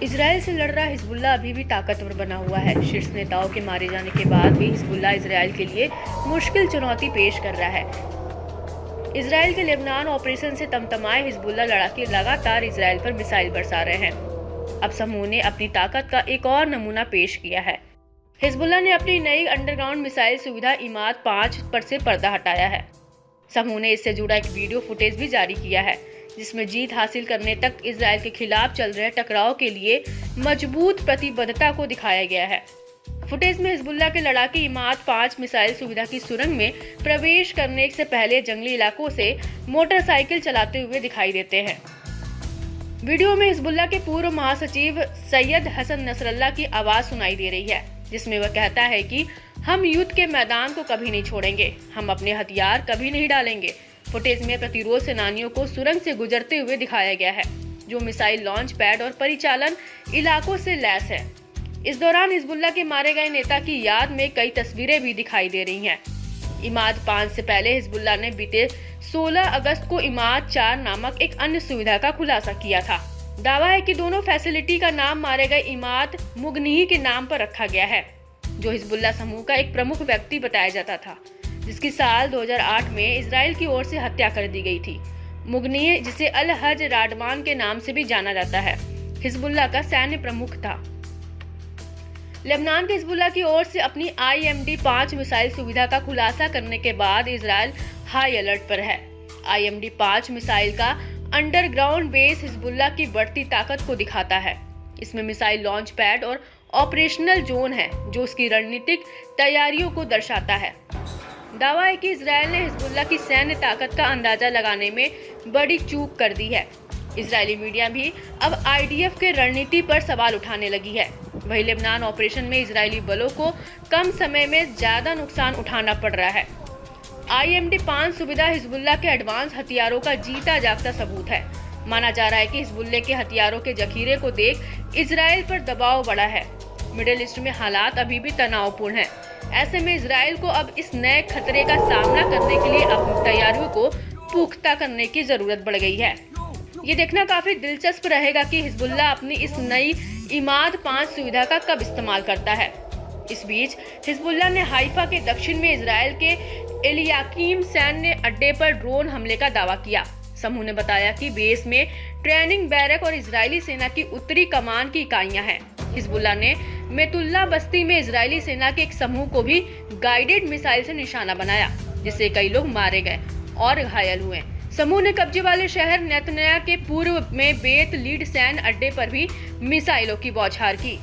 Israel से लड़ रहा हिजबुल्लाह अभी भी ताकतवर बना हुआ है। शीर्ष नेताओं के मारे जाने के बाद भी हिजबुल्लाह इजराइल के लिए मुश्किल चुनौती पेश कर रहा है। इजराइल के लेबनान ऑपरेशन से तमतमाए हिजबुल्लाह लड़ाके लगातार इजराइल पर मिसाइल बरसा रहे हैं। अब समूह ने अपनी ताकत का एक और नमूना पेश किया है। हिजबुल्लाह ने अपनी नई अंडरग्राउंड मिसाइल सुविधा इमाद 5 पर से पर्दा हटाया है। समूह ने इससे जुड़ा एक वीडियो फुटेज भी जारी किया है, जिसमें जीत हासिल करने तक इजराइल के खिलाफ चल रहे टकराव के लिए मजबूत प्रतिबद्धता को दिखाया गया है। फुटेज में हिजबुल्लाह के लड़ाके इमाद 5 मिसाइल सुविधा की सुरंग में प्रवेश करने से पहले जंगली इलाकों से मोटरसाइकिल चलाते हुए दिखाई देते हैं। वीडियो में हिजबुल्लाह के पूर्व महासचिव सैयद हसन नसरल्लाह की आवाज सुनाई दे रही है, जिसमें वह कहता है कि हम युद्ध के मैदान को कभी नहीं छोड़ेंगे, हम अपने हथियार कभी नहीं डालेंगे। फुटेज में प्रतिरोध सेनानियों को सुरंग से गुजरते हुए दिखाया गया है, जो मिसाइल लॉन्च पैड और परिचालन इलाकों से लैस है। इस दौरान हिजबुल्लाह के मारे गए नेता की याद में कई तस्वीरें भी दिखाई दे रही हैं। इमाद 5 से पहले हिजबुल्लाह ने बीते 16 अगस्त को इमाद 4 नामक एक अन्य सुविधा का खुलासा किया था। दावा है कि दोनों फैसिलिटी का नाम मारे गए इमाद मुगनिही के नाम पर रखा गया है, जो हिजबुल्लाह समूह का एक प्रमुख व्यक्ति बताया जाता था, जिसकी साल 2008 में इजराइल की ओर से हत्या कर दी गई थी। मुगनिही, जिसे अल हज राडमान के नाम से भी जाना जाता है, हिजबुल्लाह का सैन्य प्रमुख था। लेबनान के हिजबुल्लाह की ओर से अपनी IMD 5 मिसाइल सुविधा का खुलासा करने के बाद इजराइल हाई अलर्ट पर है। IMD 5 मिसाइल का अंडरग्राउंड बेस हिजबुल्लाह की बढ़ती ताकत को दिखाता है। इसमें मिसाइल लॉन्च पैड और ऑपरेशनल जोन है, जो उसकी रणनीतिक तैयारियों को दर्शाता है। दावा है कि इजराइल ने हिजबुल्लाह की सैन्य ताकत का अंदाजा लगाने में बड़ी चूक कर दी है। इजरायली मीडिया भी अब IDF के रणनीति पर सवाल उठाने लगी है। वहीं लेबनान ऑपरेशन में इजरायली बलों को कम समय में ज्यादा नुकसान उठाना पड़ रहा है। IMD 5 सुविधा हिजबुल्लाह के एडवांस हथियारों का जीता जागता सबूत है। माना जा रहा है कि हिजबुल्लाह के हथियारों के जखीरे को देख इजराइल पर दबाव बढ़ा है। मिडिल ईस्ट में हालात अभी भी तनावपूर्ण हैं। ऐसे में इजराइल को अब इस नए खतरे का सामना करने के लिए अपनी तैयारियों को पुख्ता करने की जरूरत बढ़ गई है। ये देखना काफी दिलचस्प रहेगा कि हिजबुल्लाह अपनी इस नई इमाद 5 सुविधा का कब इस्तेमाल करता है। इस बीच हिजबुल्लाह ने हाइफा के दक्षिण में इजराइल के एलियाकीम सैन्य अड्डे पर ड्रोन हमले का दावा किया। समूह ने बताया कि बेस में ट्रेनिंग बैरक और इजरायली सेना की उत्तरी कमान की इकाइयां हैं। हिजबुल्लाह ने मेतुल्ला बस्ती में इजरायली सेना के एक समूह को भी गाइडेड मिसाइल से निशाना बनाया, जिससे कई लोग मारे गए और घायल हुए। समूह ने कब्जे वाले शहर नेतन्याह के पूर्व में बेत लीड सैन्य अड्डे पर भी मिसाइलों की बौछार की।